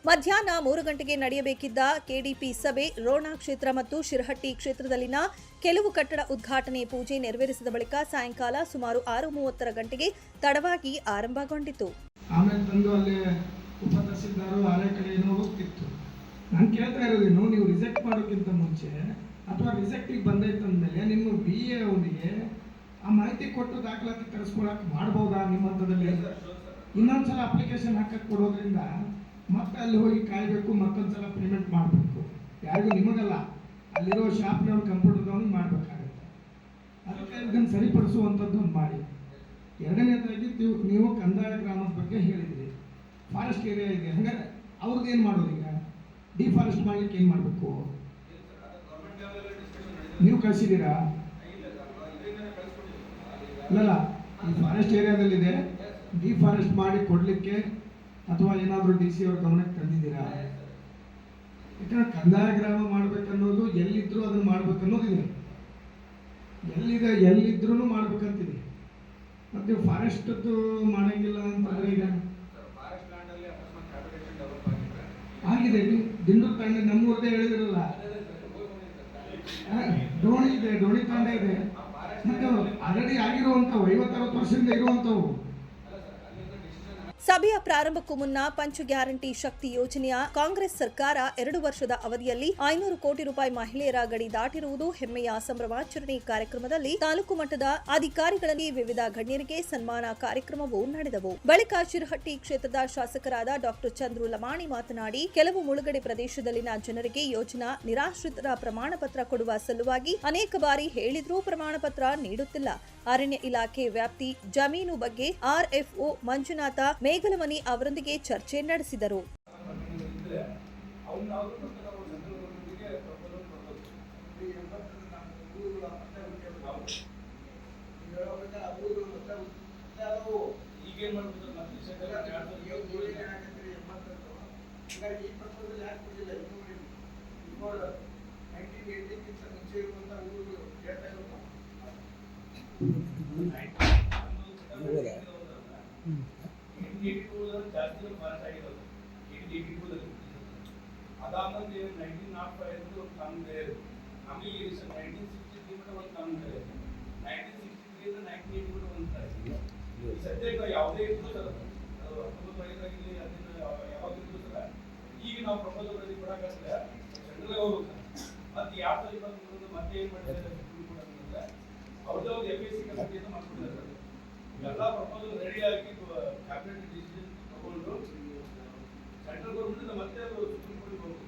ಮಧ್ಯಾಹ್ನ 3 ಗಂಟೆಗೆ ನಡೆಯಬೇಕಿದ್ದ ಕೆಡಿಪಿ ಸಭೆ ರೋಣ ಕ್ಷೇತ್ರ ಮತ್ತು ಶಿರಹಟ್ಟಿ ಕ್ಷೇತ್ರದಲ್ಲಿನ ಕೆಲವು ಕಟ್ಟಡ ಉದ್ಘಾಟನೆ ಪೂಜೆ ನೆರವೇರಿಸಿದ ಬಳಿಕ ಸಾಯಂಕಾಲ ಸುಮಾರು 6:30 ಗಂಟೆಗೆ ತಡವಾಗಿ ಆರಂಭಗೊಂಡಿತು. ಆಮೇಲೆ ತಂದು ಅಲ್ಲಿ ಉಪತಹಸೀಲ್ದಾರು ಆರೇ ಕಡೆ ಏನೋ ಹೋಗ್ತಿತ್ತು. ನಾನು ಕೇಳ್ತಾ ಇರೋದೇನು, ನೀವು ರಿಜೆಕ್ಟ್ ಮಾಡೋಕ್ಕಿಂತ ಮುಂಚೆ ಅಥವಾ ರಿಜೆಕ್ಟಿಗೆ ಬಂದೈತಂದ್ಮೇಲೆ ನಿಮ್ಮ BA ಅವರಿಗೆ ಆ ಮಾಹಿತಿ ಕೊಟ್ಟು ದಾಖಲಾತಿ ತರಿಸ್ಕೊಳಕ್ಕೆ ಮಾಡ್ಬೋದಾ? ನಿಮ್ಮ ಹಂತದಲ್ಲಿ ಇನ್ನೊಂದ್ಸಲ ಅಪ್ಲಿಕೇಶನ್ ಹಾಕಕ್ಕೆ ಕೊಡೋದ್ರಿಂದ ಮತ್ತೆ ಅಲ್ಲಿ ಹೋಗಿ ಕಾಯಬೇಕು, ಮತ್ತೊಂದ್ಸಲ ಪೇಮೆಂಟ್ ಮಾಡಬೇಕು. ಯಾರಿಗೂ ನಿಮಗಲ್ಲ, ಅಲ್ಲಿರೋ ಶಾಪ್ನವ್ರು ಕಂಪ್ಯೂಟರ್ದವ್ರು ಮಾಡಬೇಕಾಗುತ್ತೆ. ಅದಕ್ಕೆ ಇದನ್ನು ಸರಿಪಡಿಸುವಂಥದ್ದು ಒಂದು ಮಾಡಿ. ಎರಡನೇದಾಗಿ ನೀವು ಕಂದಾಯ ಗ್ರಾಮದ ಬಗ್ಗೆ ಹೇಳಿದ್ರಿ, ಫಾರೆಸ್ಟ್ ಏರಿಯಾ ಇದೆ, ಹಂಗಾರೆ ಅವ್ರದ್ದು ಏನು ಮಾಡೋದು? ಈಗ ಡಿಫಾರೆಸ್ಟ್ ಮಾಡ್ಲಿಕ್ಕೆ ಏನು ಮಾಡಬೇಕು? ನೀವು ಕಳಿಸಿದ್ದೀರಾ? ಇಲ್ಲ, ಈ ಫಾರೆಸ್ಟ್ ಏರಿಯಾದಲ್ಲಿದೆ, ಡಿಫಾರೆಸ್ಟ್ ಮಾಡಿ ಕೊಡಲಿಕ್ಕೆ ಅಥವಾ ಏನಾದರೂ DC ಅವ್ರ ಗಮನಕ್ಕೆ ತಂದಿದ್ದೀರಾ? ಯಾಕಂದ್ರೆ ಕಂದಾಯ ಗ್ರಾಮ ಮಾಡ್ಬೇಕನ್ನೋದು ಎಲ್ಲಿದ್ರು ಅದನ್ನು ಮಾಡ್ಬೇಕನ್ನೋದಿದೆ, ಎಲ್ಲಿದ್ರೂ ಮಾಡ್ಬೇಕಂತಿದೆ. ಮತ್ತೆ ಫಾರೆಸ್ಟ್ದು ಮಾಡಂಗಿಲ್ಲ ಅಂತಂದ್ರೆ ಈಗ ಆಗಿದೆ. ದಿಂಡೂರು ತಾಂಡ ನಮ್ಮೂರದೇ ಹೇಳಿದಿರಲ್ಲ, ಡೋಣಿ ತಾಂಡ ಇದೆ. ಮತ್ತೆ ಆಲ್ರೆಡಿ ಆಗಿರುವಂಥವು 50-60 ವರ್ಷದಿಂದ ಇರುವಂಥವು. ಸಭೆಯ ಪ್ರಾರಂಭಕ್ಕೂ ಮುನ್ನ ಪಂಚ ಗ್ಯಾರಂಟಿ ಶಕ್ತಿ ಯೋಜನೆಯ ಕಾಂಗ್ರೆಸ್ ಸರ್ಕಾರ 2 ವರ್ಷದ ಅವಧಿಯಲ್ಲಿ 500 ಕೋಟಿ ರೂಪಾಯಿ ಮಹಿಳೆಯರ ಗಡಿ ದಾಟಿರುವುದು ಹೆಮ್ಮೆಯ ಸಂಭ್ರಮಾಚರಣೆ ಕಾರ್ಯಕ್ರಮದಲ್ಲಿ ತಾಲೂಕು ಮಟ್ಟದ ಅಧಿಕಾರಿಗಳಲ್ಲಿ ವಿವಿಧ ಗಣ್ಯರಿಗೆ ಸನ್ಮಾನ ಕಾರ್ಯಕ್ರಮವೂ ನಡೆದವು. ಬಳಿಕ ಶಿರಹಟ್ಟಿ ಕ್ಷೇತ್ರದ ಶಾಸಕರಾದ ಡಾ ಚಂದ್ರು ಲಮಾಣಿ ಮಾತನಾಡಿ, ಕೆಲವು ಮುಳುಗಡೆ ಪ್ರದೇಶದಲ್ಲಿನ ಜನರಿಗೆ ಯೋಜನಾ ನಿರಾಶ್ರಿತರ ಪ್ರಮಾಣ ಪತ್ರ ಕೊಡುವ ಸಲುವಾಗಿ ಅನೇಕ ಬಾರಿ ಹೇಳಿದ್ರೂ ಪ್ರಮಾಣ ಪತ್ರ ನೀಡುತ್ತಿಲ್ಲ. ಅರಣ್ಯ ಇಲಾಖೆ ವ್ಯಾಪ್ತಿ ಜಮೀನು ಬಗ್ಗೆ RFO ಮಂಜುನಾಥ ಮೇಗಲಮನಿ ಅವರೊಂದಿಗೆ ಚರ್ಚೆ ನಡೆಸಿದರು. ಅದಾದ್ಮೇಲೆ 1905 ಕಾನೂನು ಬೇರೆ, ಆಮೇಲೆ 1963 ಒಂದು ಕಾನೂನು ಬೇರೆ, 1963 1980 ಒಂದು ಸದ್ಯಕ್ಕೆ ಯಾವುದೇ ಇದ್ರು ಸರ್, ಅದು 1905 ಅದನ್ನ ಯಾವಾಗ ಇದ್ರು ಸರ್. ಈಗ ನಾವು ಪ್ರಪೋಸಲ್ ಬರೆದು ಕೊಡಕ್ಕಾಗಲ್ಲ, ಸೆಂಟ್ರಲ್ ಹೋಗ್ಬೇಕು. ಮತ್ತೆ 2023 ಮತ್ತೆ ಏನು ಮಾಡಿದ್ದಾರೆ ಕೊಡೋದಂದ್ರೆ ಅವ್ರದ್ದು ಒಂದು FAC ಕಮಿಟಿಯನ್ನು ಮಾಡ್ಕೊಂಡಿದ್ದಾರೆ. ಎಲ್ಲ ಪ್ರಪೋಸಲ್ ರೆಡಿ ಆಗಿ ಕ್ಯಾಬಿನೆಟ್ ಡಿಸಿಷನ್ ತಗೊಂಡು ಸೆಂಟ್ರಲ್ ಗೌರ್ಮೆಂಟ್ ಮತ್ತೆ ಸುಪ್ರೀಂ ಕೋರ್ಟ್ ಹೋಗ್ಬೋದು.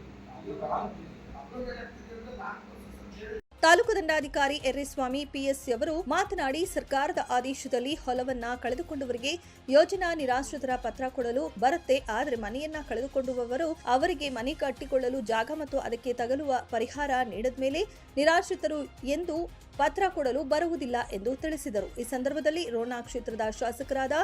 ತಾಲೂಕು ದಂಡಾಧಿಕಾರಿ ಎರ್ರಿಸ್ವಾಮಿ PS ಅವರು ಮಾತನಾಡಿ, ಸರ್ಕಾರದ ಆದೇಶದಲ್ಲಿ ಹೊಲವನ್ನ ಕಳೆದುಕೊಂಡವರಿಗೆ ಯೋಜನಾ ನಿರಾಶ್ರಿತರ ಪತ್ರ ಕೊಡಲು ಬರುತ್ತೆ. ಆದರೆ ಮನೆಯನ್ನ ಕಳೆದುಕೊಂಡವರು ಅವರಿಗೆ ಮನೆ ಕಟ್ಟಿಕೊಳ್ಳಲು ಜಾಗ ಮತ್ತು ಅದಕ್ಕೆ ತಗಲುವ ಪರಿಹಾರ ನೀಡಿದ ಮೇಲೆ ನಿರಾಶ್ರಿತರು ಎಂದು ಪತ್ರ ಕೊಡಲು ಬರುವುದಿಲ್ಲ ಎಂದು ತಿಳಿಸಿದರು. ಈ ಸಂದರ್ಭದಲ್ಲಿ ರೋಣ ಕ್ಷೇತ್ರದ ಶಾಸಕರಾದ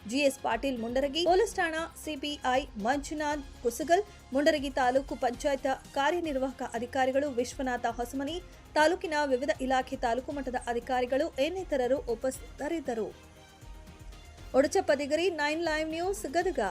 GS ಪಾಟೀಲ್ ಮುಂಡರಗಿ, ಪೊಲೀಸ್ ಠಾಣಾ CPI ಮಂಜುನಾಥ್ ಕುಸಗಲ್, ಮುಂಡರಗಿ ತಾಲೂಕು ಪಂಚಾಯತ್ ಕಾರ್ಯನಿರ್ವಾಹಕ ಅಧಿಕಾರಿಗಳು ವಿಶ್ವನಾಥ ಹೊಸಮನಿ, ತಾಲೂಕಿನ ವಿವಿಧ ಇಲಾಖೆ ತಾಲೂಕು ಮಟ್ಟದ ಅಧಿಕಾರಿಗಳು ಇನ್ನಿತರರು ಉಪಸ್ಥಿತರಿದ್ದರು. Odachappa ದಿಗರಿ, 9 live news, Gadag.